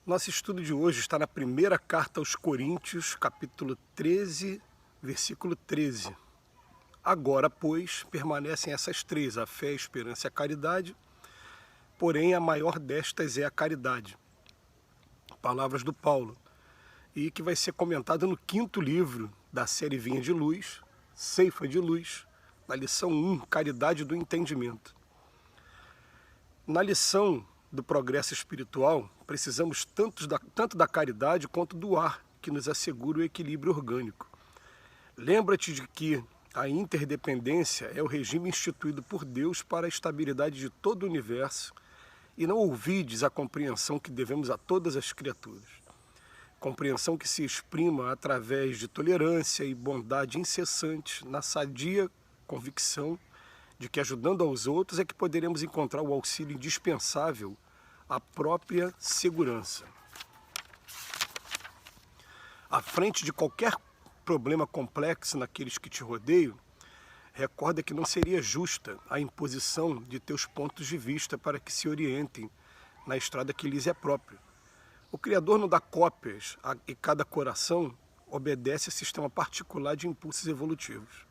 Nosso estudo de hoje está na primeira carta aos Coríntios, capítulo 13, versículo 13. Agora, pois, permanecem essas três, a fé, a esperança e a caridade, porém a maior destas é a caridade. Palavras do Paulo, e que vai ser comentado no quinto livro da série Vinha de Luz, Ceifa de Luz, na lição 1, Caridade do Entendimento. Na lição do progresso espiritual, precisamos tanto da caridade quanto do ar, que nos assegura o equilíbrio orgânico. Lembra-te de que a interdependência é o regime instituído por Deus para a estabilidade de todo o universo e não ouvides a compreensão que devemos a todas as criaturas. Compreensão que se exprima através de tolerância e bondade incessantes na sadia convicção de que ajudando aos outros é que poderemos encontrar o auxílio indispensável à própria segurança. À frente de qualquer problema complexo naqueles que te rodeiam, recorda que não seria justa a imposição de teus pontos de vista para que se orientem na estrada que lhes é própria. O Criador não dá cópias e cada coração obedece a sistema particular de impulsos evolutivos.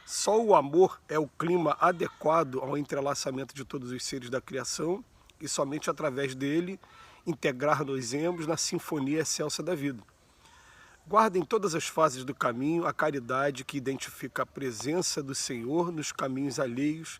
Só o amor é o clima adequado ao entrelaçamento de todos os seres da criação e somente através dele integrar-nos-emos na sinfonia excelsa da vida. Guarda em todas as fases do caminho a caridade que identifica a presença do Senhor nos caminhos alheios,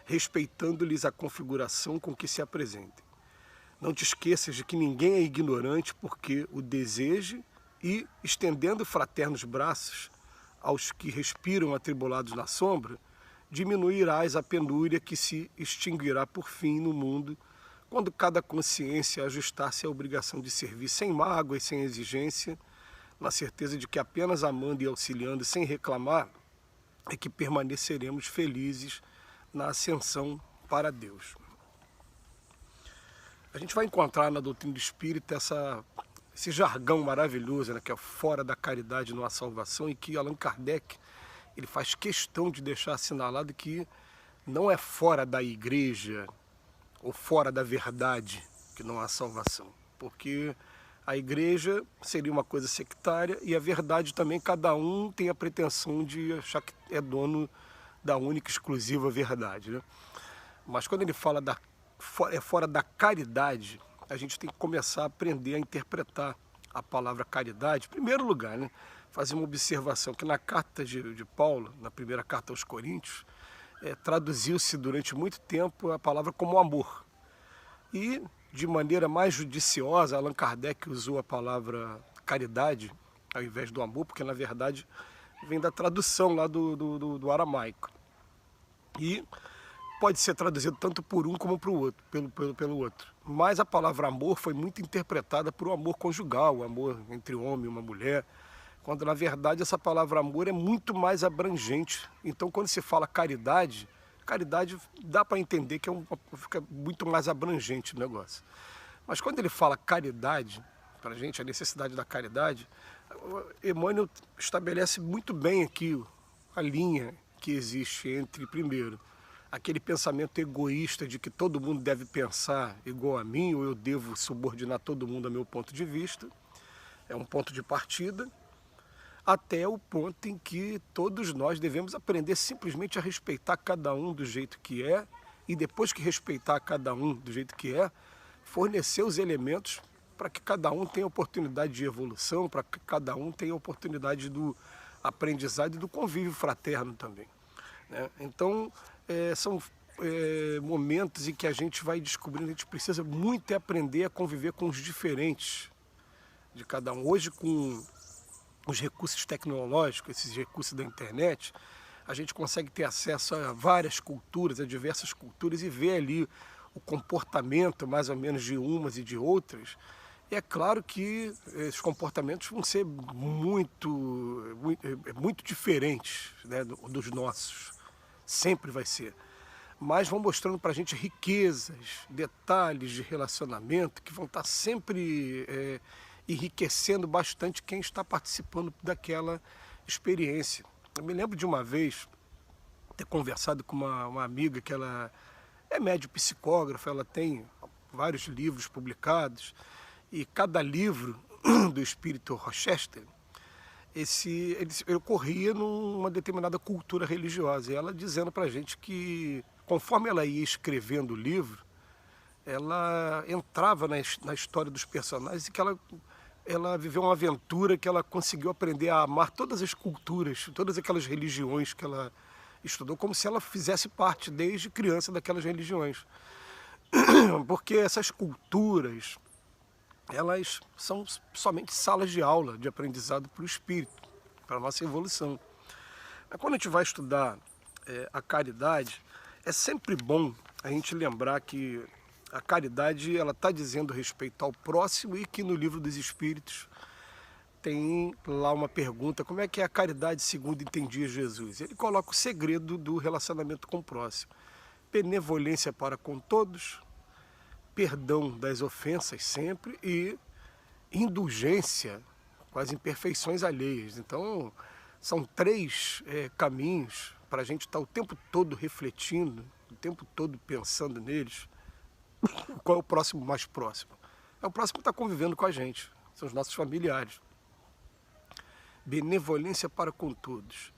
respeitando-lhes a configuração com que se apresentem. Não te esqueças de que ninguém é ignorante porque o deseje e, estendendo fraternos braços aos que respiram atribulados na sombra, diminuirás a penúria que se extinguirá por fim no mundo, quando cada consciência ajustar-se à obrigação de servir sem mágoa e sem exigência, na certeza de que apenas amando e auxiliando sem reclamar é que permaneceremos felizes na ascensão para Deus. A gente vai encontrar na doutrina do Espírito esse jargão maravilhoso, né, que é fora da caridade não há salvação, e que Allan Kardec ele faz questão de deixar assinalado que não é fora da igreja ou fora da verdade que não há salvação, porque a igreja seria uma coisa sectária e a verdade também, cada um tem a pretensão de achar que é dono da única e exclusiva verdade, né? Mas quando ele fala fora da caridade, a gente tem que começar a aprender a interpretar a palavra caridade. Em primeiro lugar, né, fazer uma observação que na carta de Paulo, na primeira carta aos Coríntios, traduziu-se durante muito tempo a palavra como amor. E, de maneira mais judiciosa, Allan Kardec usou a palavra caridade ao invés do amor, porque na verdade vem da tradução lá do aramaico. E pode ser traduzido tanto por um como pelo outro. Mas a palavra amor foi muito interpretada por o amor conjugal, o amor entre um homem e uma mulher, quando na verdade essa palavra amor é muito mais abrangente. Então quando se fala caridade dá para entender que fica muito mais abrangente o negócio. Mas quando ele fala caridade, para a gente, a necessidade da caridade, Emmanuel estabelece muito bem aqui a linha que existe entre, primeiro, aquele pensamento egoísta de que todo mundo deve pensar igual a mim, ou eu devo subordinar todo mundo a meu ponto de vista, é um ponto de partida, até o ponto em que todos nós devemos aprender simplesmente a respeitar cada um do jeito que é, e depois que respeitar cada um do jeito que é, fornecer os elementos para que cada um tenha oportunidade de evolução, para que cada um tenha oportunidade do aprendizado e do convívio fraterno também, né? Então, são momentos em que a gente vai descobrindo, a gente precisa muito aprender a conviver com os diferentes de cada um. Hoje, com os recursos tecnológicos, esses recursos da internet, a gente consegue ter acesso a várias culturas, a diversas culturas, e ver ali o comportamento mais ou menos de umas e de outras. E é claro que esses comportamentos vão ser muito diferentes, né, dos nossos. Sempre vai ser. Mas vão mostrando para a gente riquezas, detalhes de relacionamento que vão estar sempre enriquecendo bastante quem está participando daquela experiência. Eu me lembro de uma vez ter conversado com uma amiga que ela é médium psicógrafa, ela tem vários livros publicados, E cada livro do espírito Rochester, ele ocorria numa determinada cultura religiosa. E ela dizendo para a gente que, conforme ela ia escrevendo o livro, ela entrava na história dos personagens e que ela viveu uma aventura que ela conseguiu aprender a amar todas as culturas, todas aquelas religiões que ela estudou, como se ela fizesse parte desde criança daquelas religiões. Porque essas culturas, elas são somente salas de aula de aprendizado para o espírito, para a nossa evolução. Mas quando a gente vai estudar a caridade, é sempre bom a gente lembrar que a caridade ela está dizendo respeito ao próximo e que no Livro dos Espíritos tem lá uma pergunta: como é que é a caridade segundo entendia Jesus? Ele coloca o segredo do relacionamento com o próximo: benevolência para com todos, perdão das ofensas sempre e indulgência com as imperfeições alheias. Então, são três caminhos para a gente estar o tempo todo refletindo, o tempo todo pensando neles. Qual é o próximo mais próximo? É o próximo que está convivendo com a gente, são os nossos familiares. Benevolência para com todos.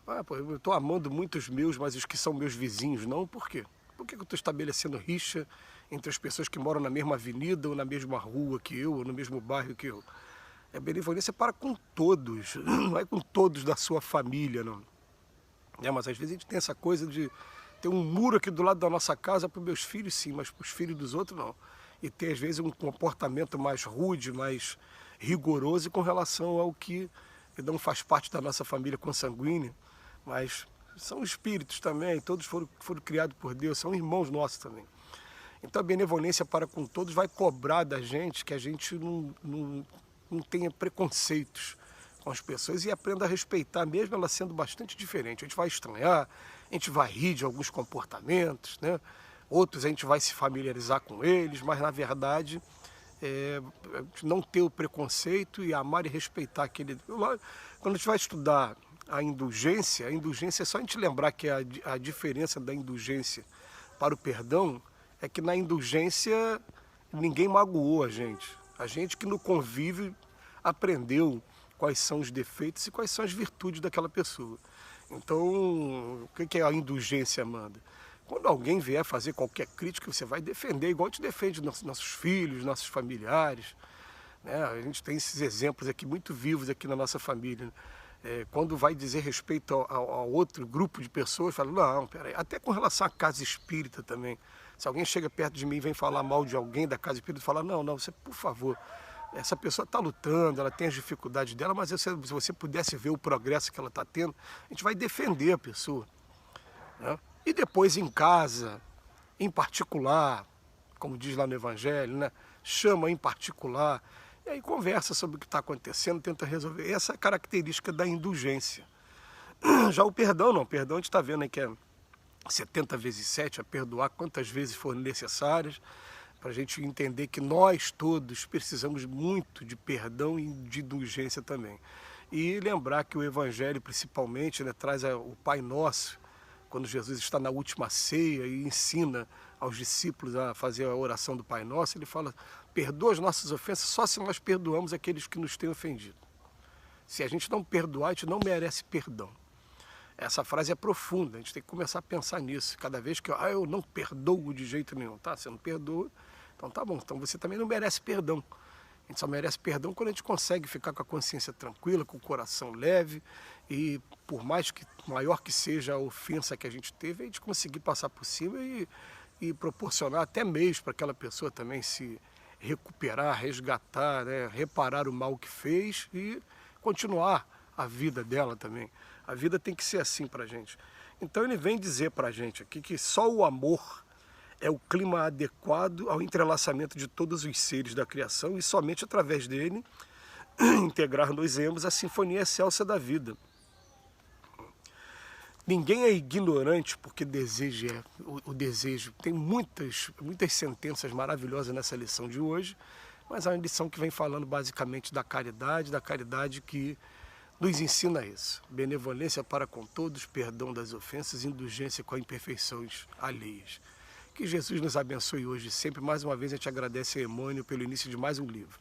Eu estou amando muito os meus, mas os que são meus vizinhos não, por quê? Por que eu estou estabelecendo rixa entre as pessoas que moram na mesma avenida, ou na mesma rua que eu, ou no mesmo bairro que eu? É benevolência para com todos, não é com todos da sua família, não. Mas às vezes a gente tem essa coisa de ter um muro aqui do lado da nossa casa para os meus filhos, sim, mas para os filhos dos outros, não. E ter, às vezes, um comportamento mais rude, mais rigoroso com relação ao que não faz parte da nossa família consanguínea, mas são espíritos também, todos foram criados por Deus, são irmãos nossos também. Então a benevolência para com todos vai cobrar da gente que a gente não tenha preconceitos com as pessoas e aprenda a respeitar, mesmo ela sendo bastante diferente. A gente vai estranhar, a gente vai rir de alguns comportamentos, né? Outros a gente vai se familiarizar com eles, mas na verdade não ter o preconceito e amar e respeitar aquele... Quando a gente vai estudar a indulgência é só a gente lembrar que a diferença da indulgência para o perdão é que na indulgência ninguém magoou a gente. A gente que no convívio aprendeu quais são os defeitos e quais são as virtudes daquela pessoa. Então, o que é a indulgência, Amanda? Quando alguém vier fazer qualquer crítica, você vai defender, igual a gente defende nossos filhos, nossos familiares, né? A gente tem esses exemplos aqui muito vivos aqui na nossa família. Quando vai dizer respeito a outro grupo de pessoas, fala, não, peraí, até com relação à casa espírita também. Se alguém chega perto de mim e vem falar mal de alguém da casa espírita, fala, não, você, por favor, essa pessoa está lutando, ela tem as dificuldades dela, mas se você pudesse ver o progresso que ela está tendo, a gente vai defender a pessoa, né? E depois em casa, em particular, como diz lá no Evangelho, né? Chama em particular, e aí conversa sobre o que está acontecendo, tenta resolver. Essa é a característica da indulgência. Já o perdão não, o perdão a gente está vendo aí que é 70 vezes 7, a perdoar quantas vezes forem necessárias, para a gente entender que nós todos precisamos muito de perdão e de indulgência também. E lembrar que o Evangelho, principalmente, né, traz o Pai Nosso, quando Jesus está na última ceia e ensina aos discípulos a fazer a oração do Pai Nosso, ele fala, perdoa as nossas ofensas só se nós perdoamos aqueles que nos têm ofendido. Se a gente não perdoar, a gente não merece perdão. Essa frase é profunda, a gente tem que começar a pensar nisso. Cada vez que eu não perdoo de jeito nenhum, tá? Você não perdoa, então tá bom, então você também não merece perdão. A gente só merece perdão quando a gente consegue ficar com a consciência tranquila, com o coração leve e por mais que maior que seja a ofensa que a gente teve, a gente conseguir passar por cima e proporcionar até meios para aquela pessoa também se recuperar, resgatar, né? Reparar o mal que fez e continuar a vida dela também. A vida tem que ser assim para a gente. Então ele vem dizer para a gente aqui que só o amor é o clima adequado ao entrelaçamento de todos os seres da criação e somente através dele integrar-nos-emos a sinfonia excelsa da vida. Ninguém é ignorante porque deseja o desejo. Tem muitas sentenças maravilhosas nessa lição de hoje, mas é uma lição que vem falando basicamente da caridade que nos ensina isso. Benevolência para com todos, perdão das ofensas, indulgência com as imperfeições alheias. Que Jesus nos abençoe hoje. Sempre mais uma vez a gente agradece a Emmanuel pelo início de mais um livro.